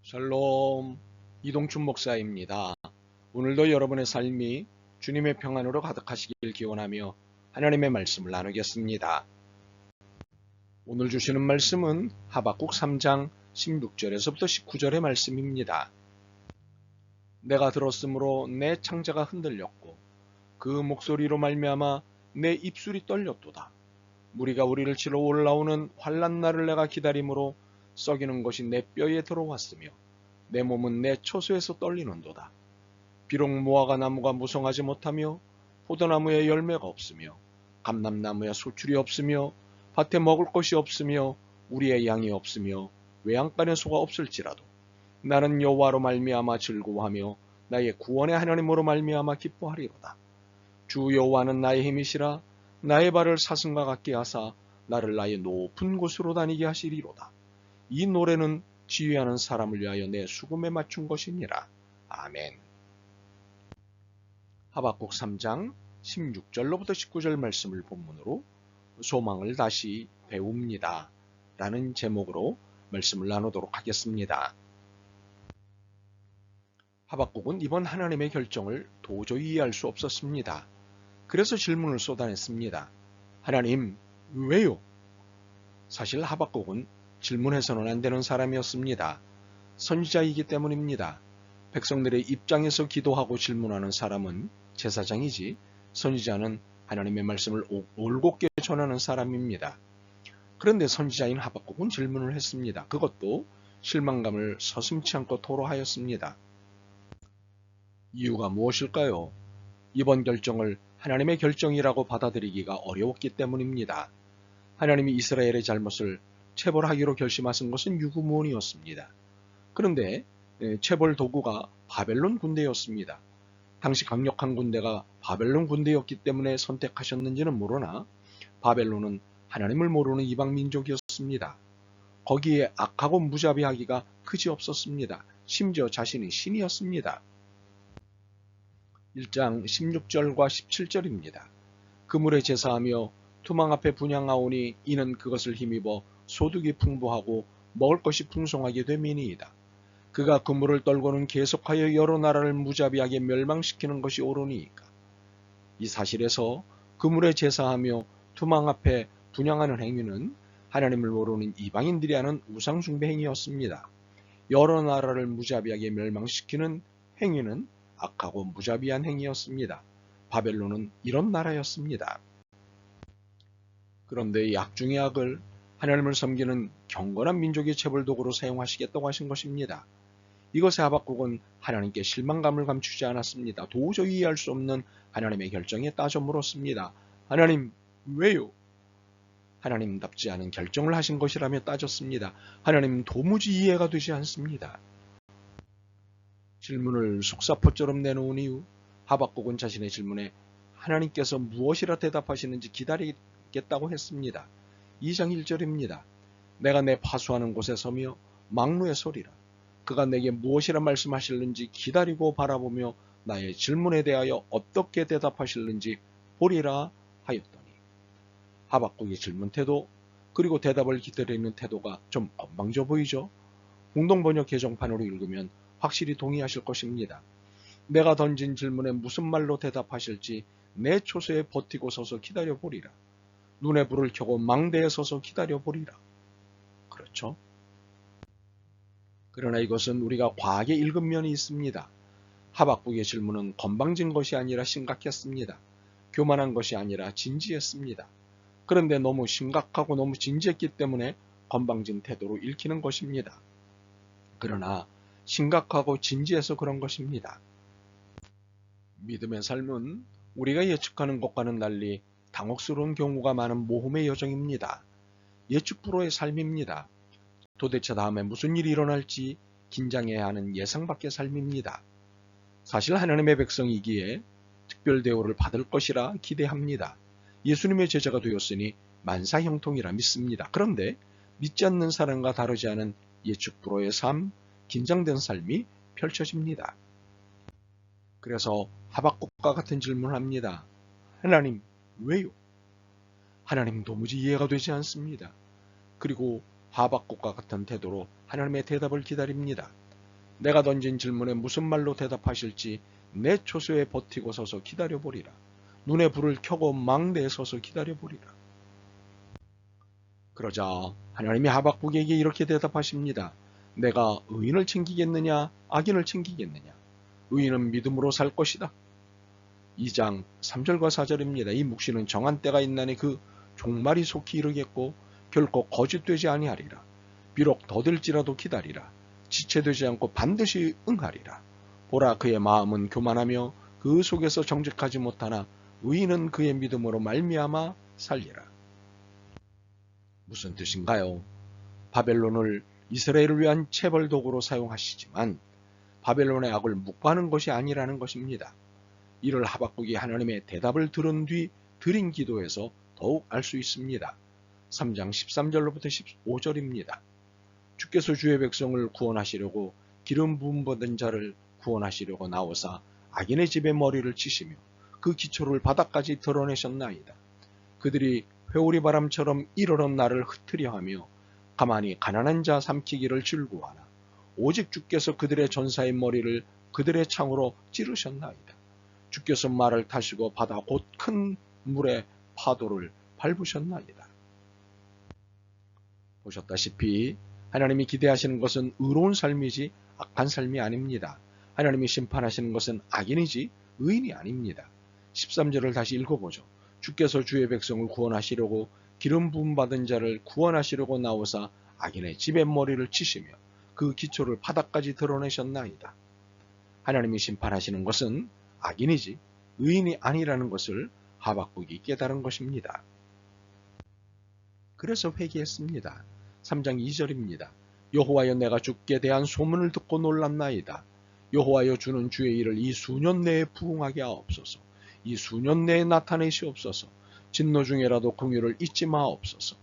샬롬, 이동춘 목사입니다. 오늘도 여러분의 삶이 주님의 평안으로 가득하시길 기원하며 하나님의 말씀을 나누겠습니다. 오늘 주시는 말씀은 하박국 3장 16절에서부터 19절의 말씀입니다. 내가 들었으므로 내 창자가 흔들렸고 그 목소리로 말미암아 내 입술이 떨렸도다. 무리가 우리를 치러 올라오는 환난 날을 내가 기다림으로 썩이는 것이 내 뼈에 들어왔으며 내 몸은 내 초소에서 떨리는도다. 비록 무화과 나무가 무성하지 못하며 포도나무에 열매가 없으며 감람나무에 소출이 없으며 밭에 먹을 것이 없으며 우리의 양이 없으며 외양간에 소가 없을지라도 나는 여호와로 말미암아 즐거워하며 나의 구원의 하나님으로 말미암아 기뻐하리로다. 주 여호와는 나의 힘이시라. 나의 발을 사슴과 같게 하사 나를 나의 높은 곳으로 다니게 하시리로다. 이 노래는 지휘하는 사람을 위하여 내 수금에 맞춘 것이니라. 아멘. 하박국 3장 16절로부터 19절 말씀을 본문으로 소망을 다시 배웁니다. 라는 제목으로 말씀을 나누도록 하겠습니다. 하박국은 이번 하나님의 결정을 도저히 이해할 수 없었습니다. 그래서 질문을 쏟아냈습니다. 하나님, 왜요? 사실 하박국은 질문해서는 안 되는 사람이었습니다. 선지자이기 때문입니다. 백성들의 입장에서 기도하고 질문하는 사람은 제사장이지 선지자는 하나님의 말씀을 올곧게 전하는 사람입니다. 그런데 선지자인 하박국은 질문을 했습니다. 그것도 실망감을 서슴지 않고 토로하였습니다. 이유가 무엇일까요? 이번 결정을 하나님의 결정이라고 받아들이기가 어려웠기 때문입니다. 하나님이 이스라엘의 잘못을 체벌하기로 결심하신 것은 유구무원이었습니다. 그런데 체벌 도구가 바벨론 군대였습니다. 당시 강력한 군대가 바벨론 군대였기 때문에 선택하셨는지는 모르나 바벨론은 하나님을 모르는 이방 민족이었습니다. 거기에 악하고 무자비하기가 그지없었습니다. 심지어 자신이 신이었습니다. 1장 16절과 17절입니다. 그물에 제사하며 투망 앞에 분향하오니 이는 그것을 힘입어 소득이 풍부하고 먹을 것이 풍성하게 됨이니이다. 그가 그물을 떨고는 계속하여 여러 나라를 무자비하게 멸망시키는 것이 옳으니이까. 이 사실에서 그물에 제사하며 투망 앞에 분향하는 행위는 하나님을 모르는 이방인들이 하는 우상숭배 행위였습니다. 여러 나라를 무자비하게 멸망시키는 행위는 악하고 무자비한 행위였습니다. 바벨론은 이런 나라였습니다. 그런데 이 악 중의 악을 하나님을 섬기는 경건한 민족의 체벌도구로 사용하시겠다고 하신 것입니다. 이것에 하박국은 하나님께 실망감을 감추지 않았습니다. 도저히 이해할 수 없는 하나님의 결정에 따져 물었습니다. 하나님, 왜요? 하나님답지 않은 결정을 하신 것이라며 따졌습니다. 하나님 도무지 이해가 되지 않습니다. 질문을 속사포처럼 내놓은 이후 하박국은 자신의 질문에 하나님께서 무엇이라 대답하시는지 기다리겠다고 했습니다. 2장 1절입니다. 내가 내 파수하는 곳에 서며 망루에 서리라. 그가 내게 무엇이라 말씀하실는지 기다리고 바라보며 나의 질문에 대하여 어떻게 대답하실는지 보리라 하였더니. 하박국의 질문 태도 그리고 대답을 기다리는 태도가 좀 건방져 보이죠? 공동번역 개정판으로 읽으면 확실히 동의하실 것입니다. 내가 던진 질문에 무슨 말로 대답하실지 내 초소에 버티고 서서 기다려보리라. 눈에 불을 켜고 망대에 서서 기다려보리라. 그렇죠? 그러나 이것은 우리가 과하게 읽은 면이 있습니다. 하박국의 질문은 건방진 것이 아니라 심각했습니다. 교만한 것이 아니라 진지했습니다. 그런데 너무 심각하고 너무 진지했기 때문에 건방진 태도로 읽히는 것입니다. 그러나 심각하고 진지해서 그런 것입니다. 믿음의 삶은 우리가 예측하는 것과는 달리 당혹스러운 경우가 많은 모험의 여정입니다. 예측 불허의 삶입니다. 도대체 다음에 무슨 일이 일어날지 긴장해야 하는 예상 밖의 삶입니다. 사실 하나님의 백성이기에 특별 대우를 받을 것이라 기대합니다. 예수님의 제자가 되었으니 만사형통이라 믿습니다. 그런데 믿지 않는 사람과 다르지 않은 예측 불허의 삶, 긴장된 삶이 펼쳐집니다. 그래서 하박국과 같은 질문을 합니다. 하나님, 왜요? 하나님 도무지 이해가 되지 않습니다. 그리고 하박국과 같은 태도로 하나님의 대답을 기다립니다. 내가 던진 질문에 무슨 말로 대답하실지 내 초소에 버티고 서서 기다려보리라. 눈에 불을 켜고 망대에 서서 기다려보리라. 그러자 하나님이 하박국에게 이렇게 대답하십니다. 내가 의인을 챙기겠느냐 악인을 챙기겠느냐. 의인은 믿음으로 살 것이다. 2장 3절과 4절입니다. 이 묵시는 정한 때가 있나니 그 종말이 속히 이르겠고 결코 거짓되지 아니하리라. 비록 더딜지라도 기다리라. 지체되지 않고 반드시 응하리라. 보라 그의 마음은 교만하며 그 속에서 정직하지 못하나 의인은 그의 믿음으로 말미암아 살리라. 무슨 뜻인가요? 바벨론을 이스라엘을 위한 체벌 도구로 사용하시지만 바벨론의 악을 묵과하는 것이 아니라는 것입니다. 이를 하박국이 하나님의 대답을 들은 뒤 드린 기도에서 더욱 알 수 있습니다. 3장 13절로부터 15절입니다. 주께서 주의 백성을 구원하시려고 기름 부음 받은 자를 구원하시려고 나오사 악인의 집에 머리를 치시며 그 기초를 바닥까지 드러내셨나이다. 그들이 회오리 바람처럼 이르러 나를 흩으려 하며 가만히 가난한 자 삼키기를 즐거워하나 오직 주께서 그들의 전사의 머리를 그들의 창으로 찌르셨나이다. 주께서 말을 타시고 바다 곧 큰 물의 파도를 밟으셨나이다. 보셨다시피 하나님이 기대하시는 것은 의로운 삶이지 악한 삶이 아닙니다. 하나님이 심판하시는 것은 악인이지 의인이 아닙니다. 13절을 다시 읽어보죠. 주께서 주의 백성을 구원하시려고 기름 부음 받은 자를 구원하시려고 나오사 악인의 집에 머리를 치시며 그 기초를 바닥까지 드러내셨나이다. 하나님이 심판하시는 것은 악인이지 의인이 아니라는 것을 하박국이 깨달은 것입니다. 그래서 회개했습니다. 3장 2절입니다. 여호와여 내가 주께 대한 소문을 듣고 놀랐나이다. 여호와여 주는 주의 일을 이 수년 내에 부응하게 하옵소서. 이 수년 내에 나타내시옵소서. 진노 중에라도 긍휼을 잊지 마옵소서.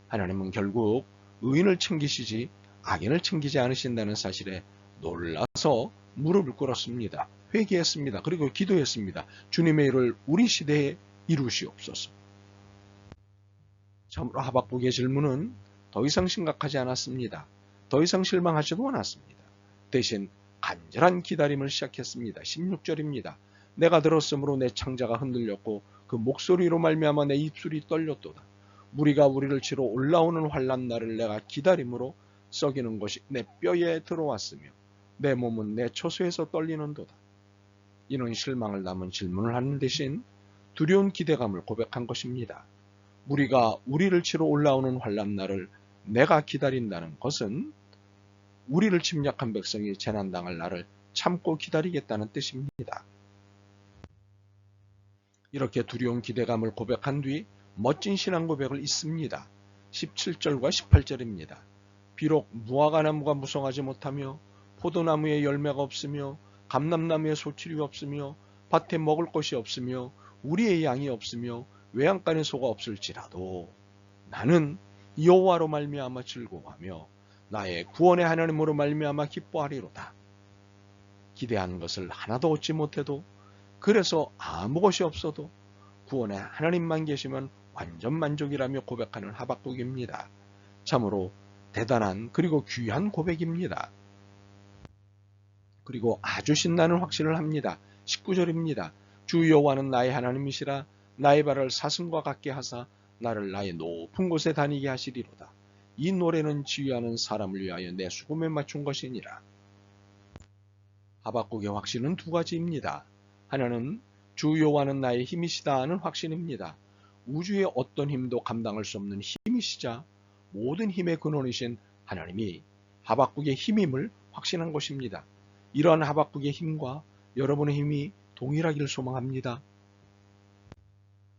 하나님은 결국 의인을 챙기시지 악인을 챙기지 않으신다는 사실에 놀라서 무릎을 꿇었습니다. 회개했습니다. 그리고 기도했습니다. 주님의 일을 우리 시대에 이루시옵소서. 참으로 하박국의 질문은 더 이상 심각하지 않았습니다. 더 이상 실망하지도 않았습니다. 대신 간절한 기다림을 시작했습니다. 16절입니다. 내가 들었으므로 내 창자가 흔들렸고 그 목소리로 말미암아 내 입술이 떨렸도다. 무리가 우리를 치러 올라오는 환난 날을 내가 기다림으로 썩이는 것이 내 뼈에 들어왔으며 내 몸은 내 초소에서 떨리는도다. 이는 실망을 담은 질문을 하는 대신 두려운 기대감을 고백한 것입니다. 무리가 우리를 치러 올라오는 환난 날을 내가 기다린다는 것은 우리를 침략한 백성이 재난당할 날을 참고 기다리겠다는 뜻입니다. 이렇게 두려운 기대감을 고백한 뒤 멋진 신앙 고백을 잇습니다. 17절과 18절입니다. 비록 무화과 나무가 무성하지 못하며 포도나무에 열매가 없으며 감람나무에 소출이 없으며 밭에 먹을 것이 없으며 우리의 양이 없으며 외양간에 소가 없을지라도 나는 여호와로 말미암아 즐거워하며 나의 구원의 하나님으로 말미암아 기뻐하리로다. 기대한 것을 하나도 얻지 못해도 그래서 아무 것이 없어도 구원의 하나님만 계시면 완전 만족이라며 고백하는 하박국입니다. 참으로 대단한 그리고 귀한 고백입니다. 그리고 아주 신나는 확신을 합니다. 19절입니다. 주 여호와는 나의 하나님이시라. 나의 발을 사슴과 같게 하사 나를 나의 높은 곳에 다니게 하시리로다. 이 노래는 지휘하는 사람을 위하여 내 수금에 맞춘 것이니라. 하박국의 확신은 두 가지입니다. 하나는 주 여호와는 나의 힘이시다 하는 확신입니다. 우주의 어떤 힘도 감당할 수 없는 힘이시자 모든 힘의 근원이신 하나님이 하박국의 힘임을 확신한 것입니다. 이러한 하박국의 힘과 여러분의 힘이 동일하기를 소망합니다.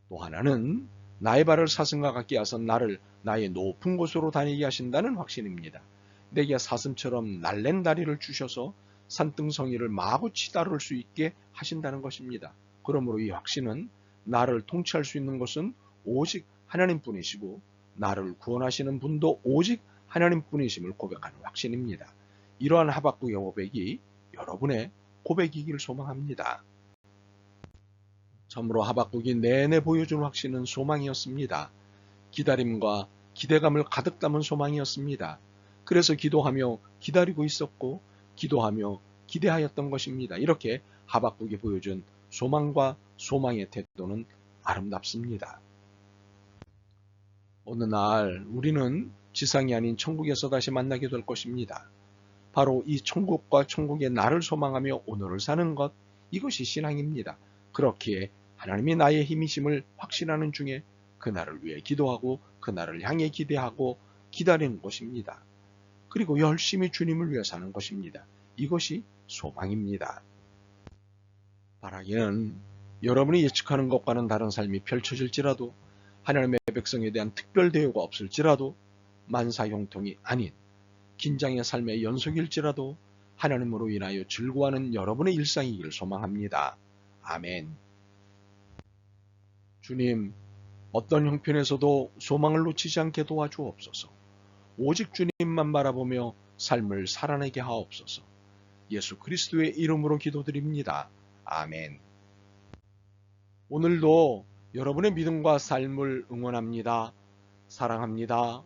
또 하나는 나의 발을 사슴과 같게 하사 나를 나의 높은 곳으로 다니게 하신다는 확신입니다. 내게 사슴처럼 날랜 다리를 주셔서 산등성이를 마구 치다룰 수 있게 하신다는 것입니다. 그러므로 이 확신은 나를 통치할 수 있는 것은 오직 하나님뿐이시고 나를 구원하시는 분도 오직 하나님뿐이심을 고백하는 확신입니다. 이러한 하박국의 고백이 여러분의 고백이길 소망합니다. 참으로 하박국이 내내 보여준 확신은 소망이었습니다. 기다림과 기대감을 가득 담은 소망이었습니다. 그래서 기도하며 기다리고 있었고 기도하며 기대하였던 것입니다. 이렇게 하박국이 보여준 소망과 소망의 태도는 아름답습니다. 어느 날 우리는 지상이 아닌 천국에서 다시 만나게 될 것입니다. 바로 이 천국과 천국의 나를 소망하며 오늘을 사는 것, 이것이 신앙입니다. 그렇기에 하나님이 나의 힘이심을 확신하는 중에 그날을 위해 기도하고 그날을 향해 기대하고 기다리는 것입니다. 그리고 열심히 주님을 위해 사는 것입니다. 이것이 소망입니다. 바라기는 여러분이 예측하는 것과는 다른 삶이 펼쳐질지라도, 하나님의 백성에 대한 특별 대우가 없을지라도, 만사형통이 아닌 긴장의 삶의 연속일지라도 하나님으로 인하여 즐거워하는 여러분의 일상이길 소망합니다. 아멘. 주님, 어떤 형편에서도 소망을 놓치지 않게 도와주옵소서. 오직 주님만 바라보며 삶을 살아내게 하옵소서. 예수 그리스도의 이름으로 기도드립니다. 아멘. 오늘도 여러분의 믿음과 삶을 응원합니다. 사랑합니다.